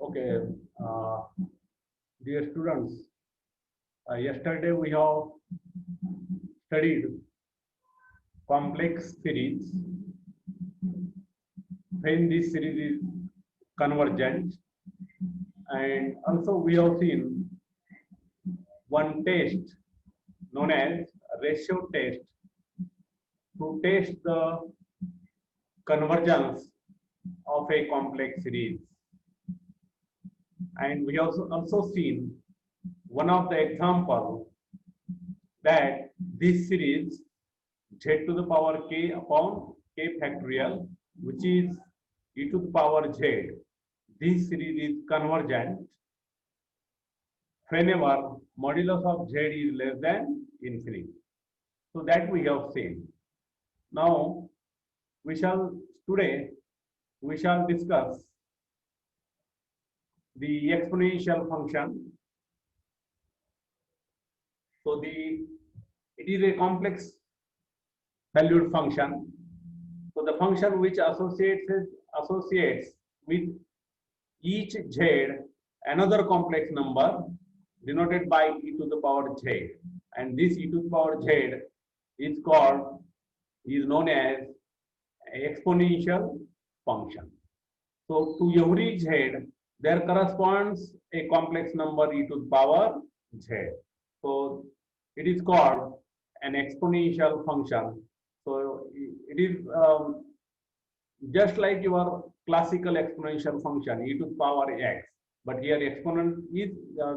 Okay, uh, dear students, yesterday we have studied complex series when this series is convergent, and also we have seen one test known as ratio test to test the convergence of a complex series. And we have also seen one of the example that this series z to the power k upon k factorial, which is e to the power z. This series is convergent whenever modulus of z is less than infinity. So that we have seen. Now today we shall discuss the exponential function. So it is a complex valued function. So the function which associates with each z another complex number denoted by e to the power z, and this e to the power z is known as exponential function. So to every z there corresponds a complex number e to the power z. So it is called an exponential function. So it is just like your classical exponential function e to the power x, but here exponent is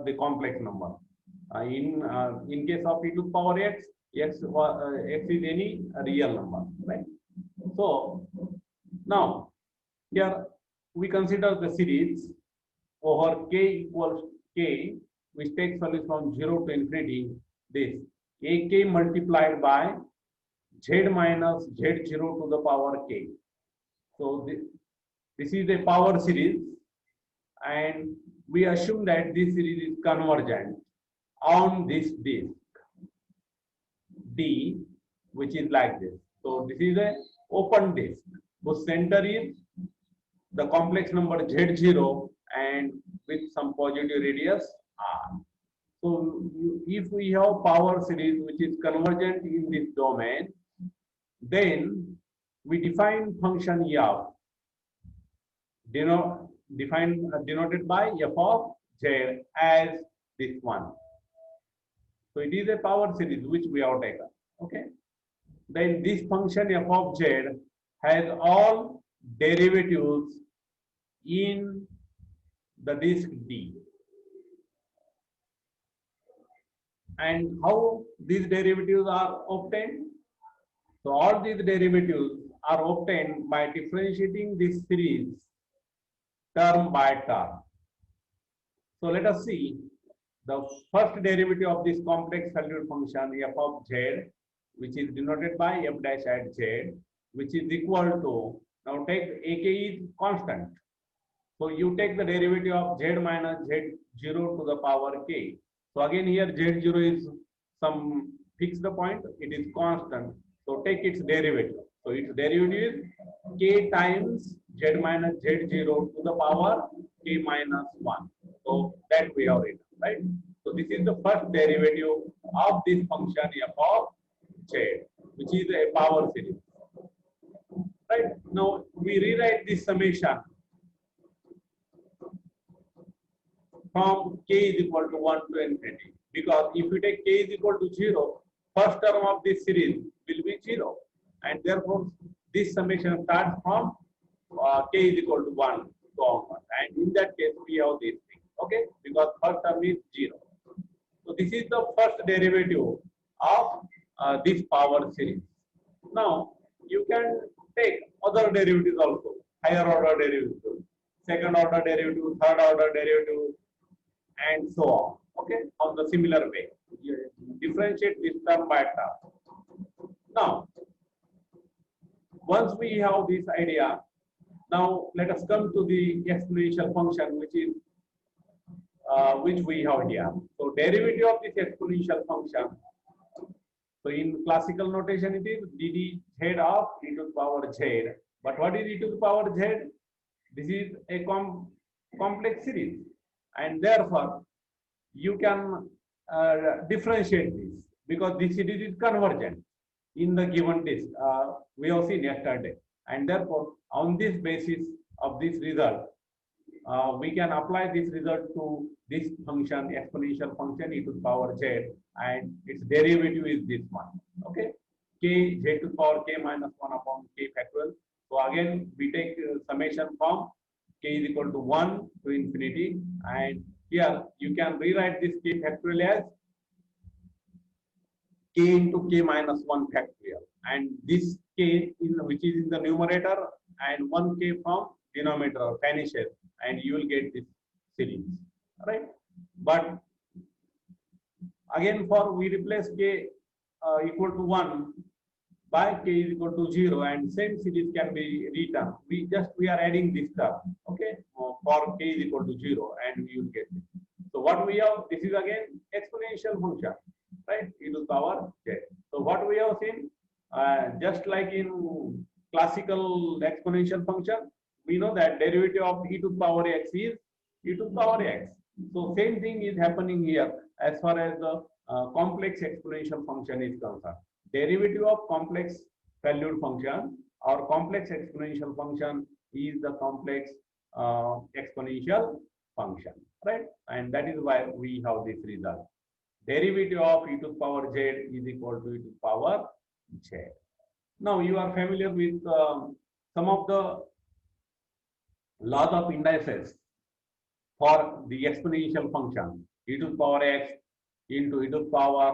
the complex number. In case of e to the power x, x is any real number, right? So now here we consider the series over k equals k, which takes value from 0 to infinity. This ak multiplied by z minus z0 to the power k. So this is a power series, and we assume that this series is convergent on this disk D, which is like this. So this is a open disk whose center is the complex number z0 and with some positive radius r. So if we have power series which is convergent in this domain, then we define function f denoted by f of z as this one. So it is a power series which we have taken. Okay. Then this function f of z has all derivatives in the disk D. And how these derivatives are obtained? So all these derivatives are obtained by differentiating this series term by term. So let us see the first derivative of this complex valued function f of z, which is denoted by f dash at z, which is equal to, now take ak is constant. So you take the derivative of z minus z0 to the power k. So again here z0 is some fixed point, it is constant. So take its derivative. So its derivative is k times z minus z0 to the power k minus 1. So that we have written, right? So this is the first derivative of this function f of z, which is a power series. Right? Now we rewrite this summation from k is equal to 1 to infinity, because if you take k is equal to 0, first term of this series will be 0, and therefore this summation starts from k is equal to 1 to onward, and in that case we have this thing, okay, because first term is 0. So this is the first derivative of this power series. Now you can take other derivatives also, higher order derivatives, second order derivative, third order derivative, and so on. Okay, on the similar way, you differentiate this term by term. Now, once we have this idea, now let us come to the exponential function, which we have here. So derivative of this exponential function. So in classical notation, it is dd z of e to the power z, But what is e to the power z? This is a complex series, and therefore you can differentiate this because this series is convergent in the given disk. We have seen yesterday, and therefore on this basis of this result, we can apply this result to this function, exponential function e to the power z, and its derivative is this one. Okay, k z to the power k minus 1 upon k factorial. So again, we take summation from k is equal to 1 to infinity, and here you can rewrite this k factorial as k into k minus 1 factorial, and this k in which is in the numerator and 1k from denominator vanishes, and you will get this series, right? But again, for we replace k equal to 1 by k is equal to 0, and same series can be written. We are adding this term, okay, for k is equal to 0, and you will get this. So what we have, this is again exponential function, right? E to the power z. So what we have seen, just like in classical exponential function, we know that derivative of e to the power x is e to the power x. So same thing is happening here as far as the complex exponential function is concerned. Derivative of complex valued function or complex exponential function is the complex exponential function, right? And that is why we have this result. Derivative of e to the power z is equal to e to the power z. Now you are familiar with some of the laws of indices for the exponential function. E to the power x into e to the power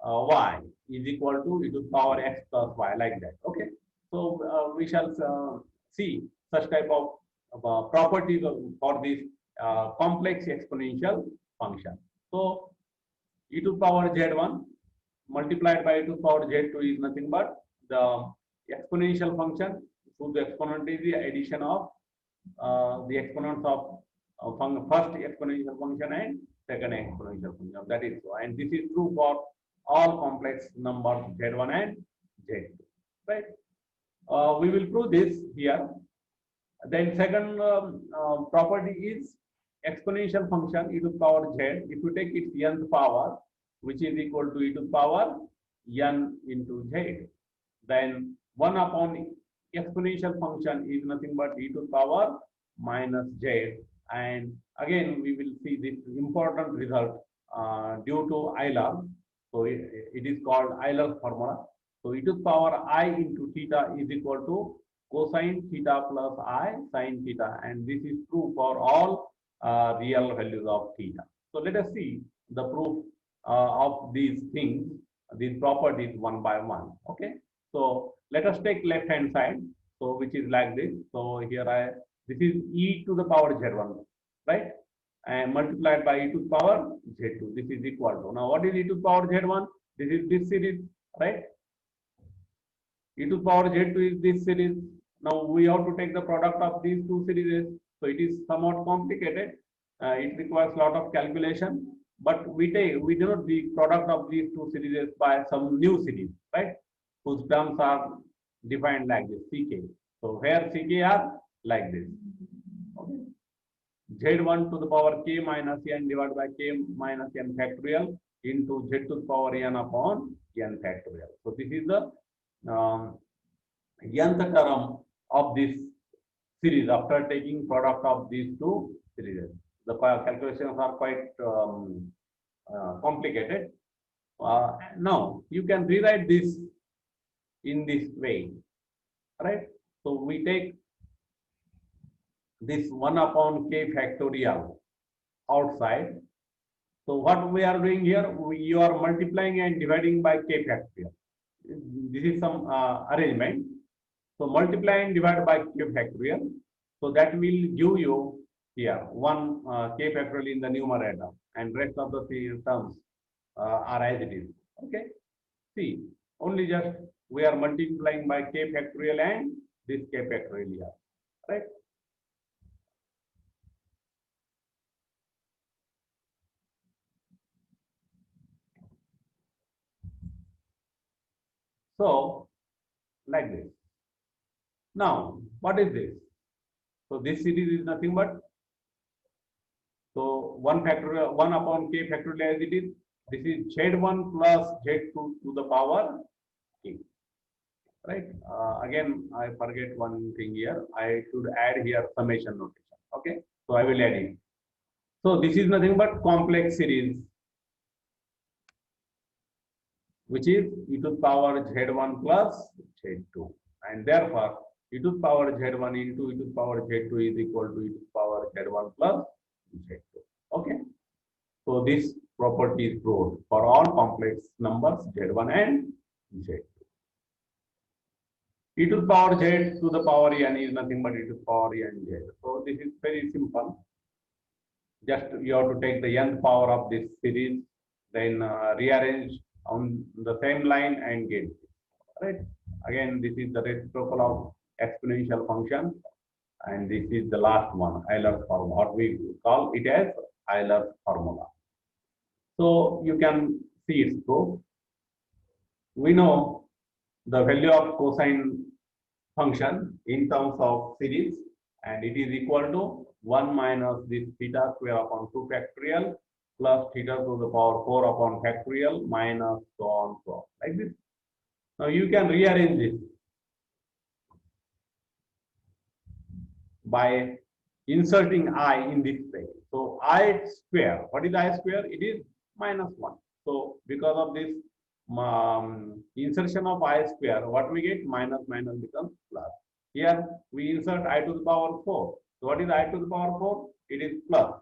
y is equal to e to the power x plus y, like that. Okay, so we shall see such type of properties for this complex exponential function. So e to the power z1 multiplied by e to the power z2 is nothing but the exponential function. So the exponent is the addition of the exponents of first exponential function and second exponential function. That is so, and this is true for all complex numbers z1 and z2, right? We will prove this here. Then second property is exponential function e to the power z. If you take its nth power, which is equal to e to the power n into z, then 1 upon exponential function is nothing but e to the power minus z. And again, we will see this important result due to Euler. So it is called Euler formula. So e to the power I into theta is equal to cosine theta plus I sine theta, and this is true for all real values of theta. So let us see the proof of these things, these properties one by one. Okay. So let us take left hand side. So which is like this. So here this is e to the power z1, right? And multiplied by e to the power z2. This is equal to, now what is e to the power z1? This is this series, right? E to the power z2 is this series. Now we have to take the product of these two series. So it is somewhat complicated. It requires a lot of calculation. But we denote the product of these two series by some new series, right? Whose terms are defined like this, ck. So where ck are like this. Okay. Z1 to the power k minus n divided by k minus n factorial into z to the power n upon n factorial. So this is the nth term of this series after taking product of these two series. The calculations are quite complicated. Now you can rewrite this in this way, right? So we take this 1 upon k factorial outside. So what we are doing here, you are multiplying and dividing by k factorial. This is some arrangement. So multiply and divide by k factorial. So that will give you here 1 k factorial in the numerator, and rest of the terms are as it is. Okay. See, only just we are multiplying by k factorial and this k factorial here, right? So like this. Now What is this? So this series is nothing but, so 1 factorial, 1 upon k factorial as it is. This is z1 plus z2 to the power k. Right? Again, I forget one thing here. I should add here summation notation. Okay. So I will add it. So this is nothing but complex series, which is e to the power z1 plus z2. And therefore, e to the power z1 into e to the power z2 is equal to e to the power z1 plus z2. Okay. So this property is proved for all complex numbers z1 and z2. E to the power z to the power n is nothing but e to the power n z. So this is very simple. Just you have to take the nth power of this series, then rearrange on the same line and get it. Right? Again, this is the reciprocal of exponential function, and this is the last one, Euler's formula. What we call it as Euler's formula. So you can see its proof. We know the value of cosine function in terms of series, and it is equal to 1 minus this theta square upon 2 factorial plus theta to the power 4 upon factorial minus so on, so on, like this. Now you can rearrange this by inserting I in this way. So I square, what is I square? It is minus 1. So because of this insertion of I square, what we get? Minus minus becomes plus. Here we insert I to the power 4. So what is I to the power 4? It is plus.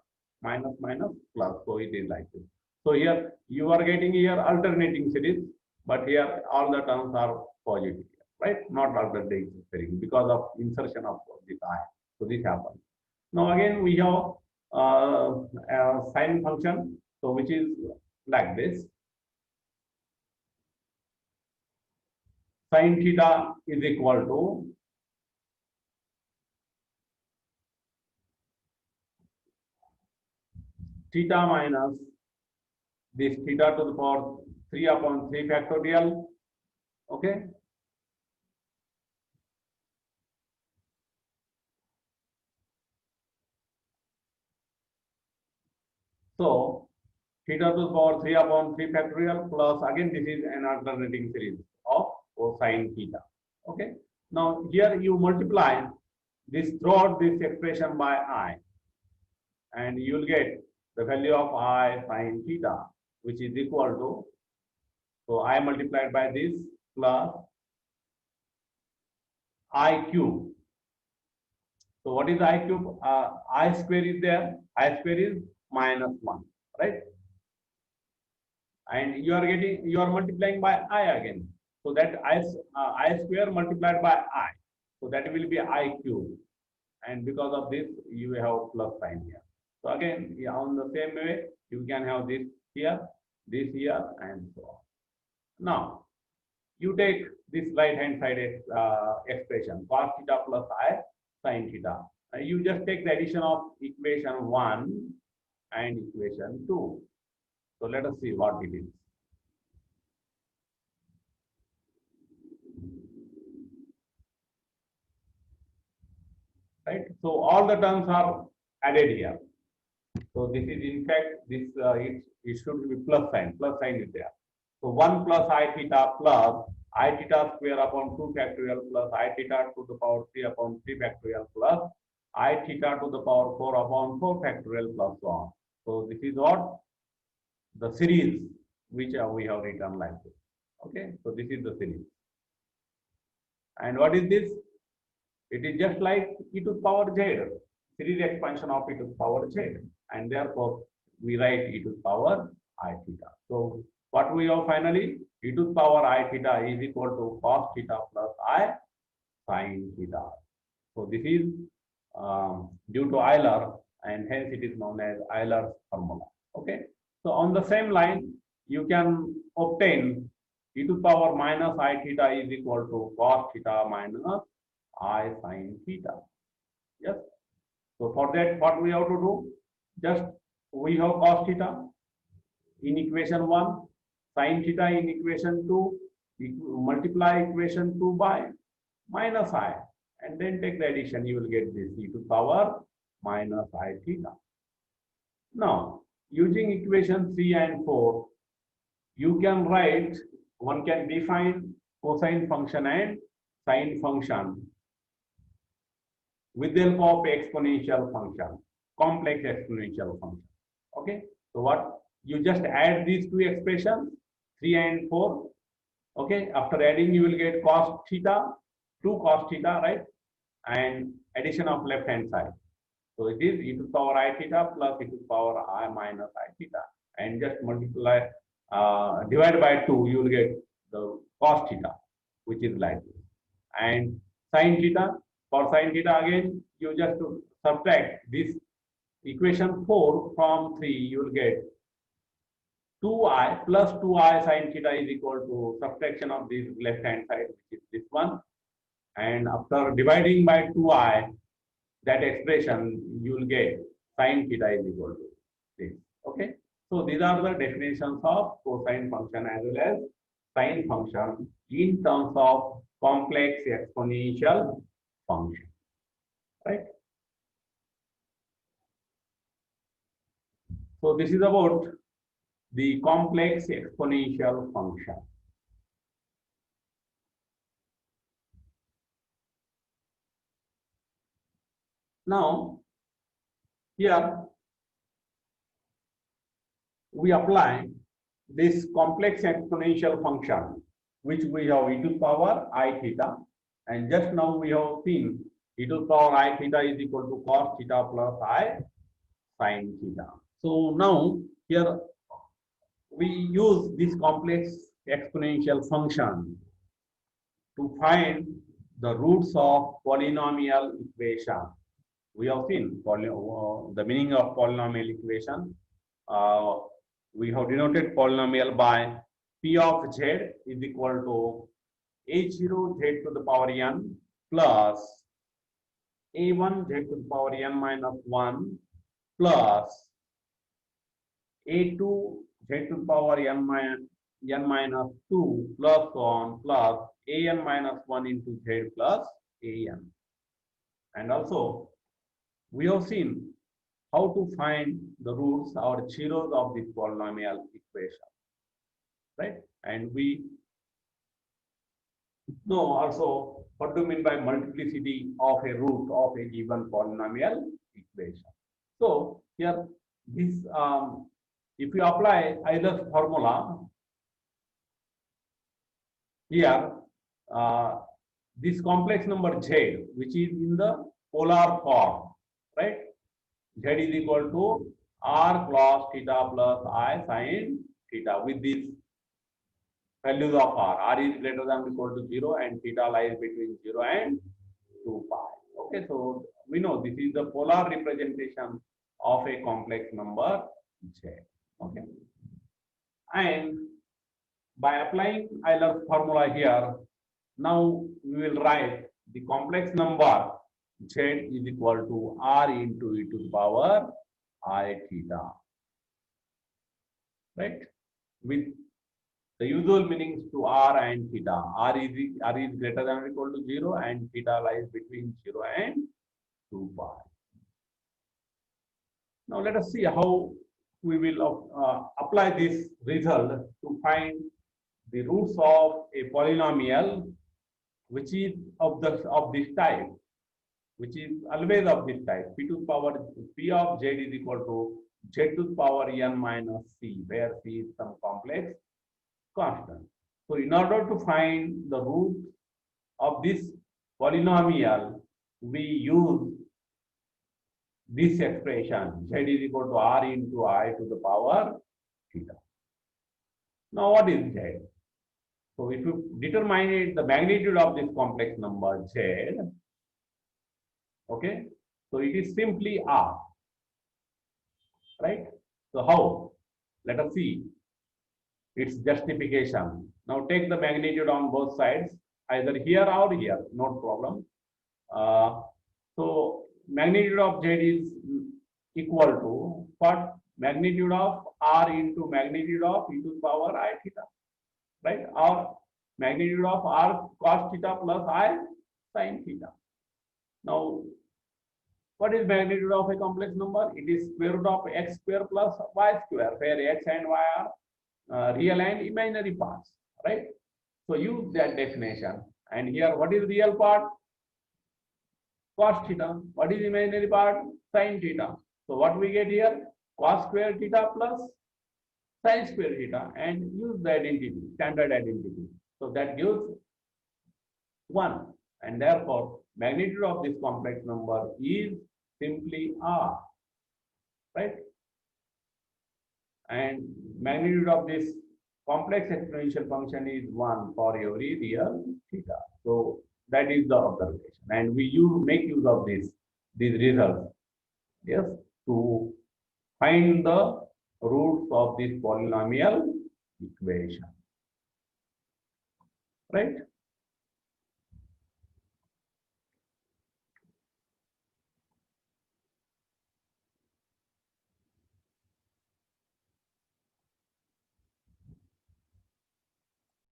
Minus minus plus. So it is like this. So here you are getting here alternating series, but here all the terms are positive, right? Not alternating series because of insertion of this I. So this happens. Now again we have a sine function, so which is like this. Sin theta is equal to theta minus this theta to the power 3 upon 3 factorial. Okay. So theta to the power 3 upon 3 factorial plus, again this is an alternating series of cosine theta. Okay. Now here you multiply this throughout this expression by I, and you will get the value of I sine theta, which is equal to, so I multiplied by this plus I cube. So what is I cube? I square is there. I square is minus 1, right? And you are multiplying by I again. So that I square multiplied by I. So that will be I cube. And because of this, you have plus sign here. So again, on the same way, you can have this here, and so on. Now, you take this right hand side expression, cos theta plus I sin theta. You just take the addition of equation 1 and equation 2. So let us see what it is. Right? So all the terms are added here. So this is in fact this it should be plus sign is there. So 1 plus I theta plus I theta square upon 2 factorial plus I theta to the power 3 upon 3 factorial plus I theta to the power 4 upon 4 factorial plus so on. So this is what the series which we have written like this. Okay, so this is the series. And what is this? It is just like e to the power z, series expansion of e to the power z, and therefore we write e to the power I theta. So what we have finally, e to the power I theta is equal to cos theta plus I sin theta. So this is due to Euler, and hence it is known as Euler's formula. Okay. So on the same line, you can obtain e to the power minus I theta is equal to cos theta minus I sin theta. Yes. So for that, what we have to do? Just we have cos theta in equation 1, sin theta in equation 2, multiply equation 2 by minus I, and then take the addition, you will get this e to the power minus I theta. Now, using equation 3 and 4, you can write, one can define cosine function and sine function with the help of exponential function, complex exponential function. Okay, so what? You just add these two expressions, 3 and 4. Okay, after adding, you will get cos theta, 2 cos theta, right? And addition of left hand side. So it is e to the power I theta plus e to the power I minus I theta. And just multiply, divide by 2, you will get the cos theta, which is like this. And sin theta, for sin theta again, you just subtract this equation 4 from 3, you will get 2i plus 2i sin theta is equal to subtraction of this left hand side, which is this one. And after dividing by 2i, that expression you will get sin theta is equal to this. Okay. So these are the definitions of cosine function as well as sine function in terms of complex exponential function. Right. So this is about the complex exponential function. Now, here we apply this complex exponential function, which we have e to the power I theta, and just now we have seen e to the power I theta is equal to cos theta plus I sin theta. So now here we use this complex exponential function to find the roots of polynomial equation. We have seen the meaning of polynomial equation. We have denoted polynomial by p of z is equal to a0 z to the power n plus a1 z to the power n minus 1 plus a2 z to the power n minus 2 plus 1 plus an minus 1 into z plus an. And also, we have seen how to find the roots or zeros of this polynomial equation, right? And we know also what to mean by multiplicity of a root of a given polynomial equation. So here, this if you apply Euler's formula here, this complex number z, which is in the polar form, right? Z is equal to r cos theta plus I sin theta with these values of r is greater than or equal to 0 and theta lies between 0 and 2 pi. Okay, so we know this is the polar representation of a complex number z. Okay, and by applying Euler's formula here, now we will write the complex number z is equal to r into e to the power I theta, right? With the usual meanings to r and theta. R is greater than or equal to 0 and theta lies between 0 and 2 pi. Now let us see how we will apply this result to find the roots of a polynomial which is of this type, which is always of this type. P to the power p of z is equal to z to the power n minus c, where c is some complex constant. So in order to find the root of this polynomial, we use this expression z is equal to r into I to the power theta. Now what is z? So if you determine the magnitude of this complex number z, okay, so it is simply r, right? So how? Let us see its justification. Now take the magnitude on both sides, either here or here, no problem. So magnitude of z is equal to what? Magnitude of r into magnitude of e to the power I theta, right? Or magnitude of r cos theta plus I sin theta. Now, what is magnitude of a complex number? It is square root of x square plus y square, where x and y are real and imaginary parts, right? So use that definition. And here, what is real part? Cos theta. What is imaginary part? Sin theta. So what we get here? Cos square theta plus sin square theta, and use the identity, standard identity. So that gives 1, and therefore magnitude of this complex number is simply r, right? And magnitude of this complex exponential function is 1 for every real theta. So that is the observation, and we make use of these results, yes, to find the roots of this polynomial equation, right?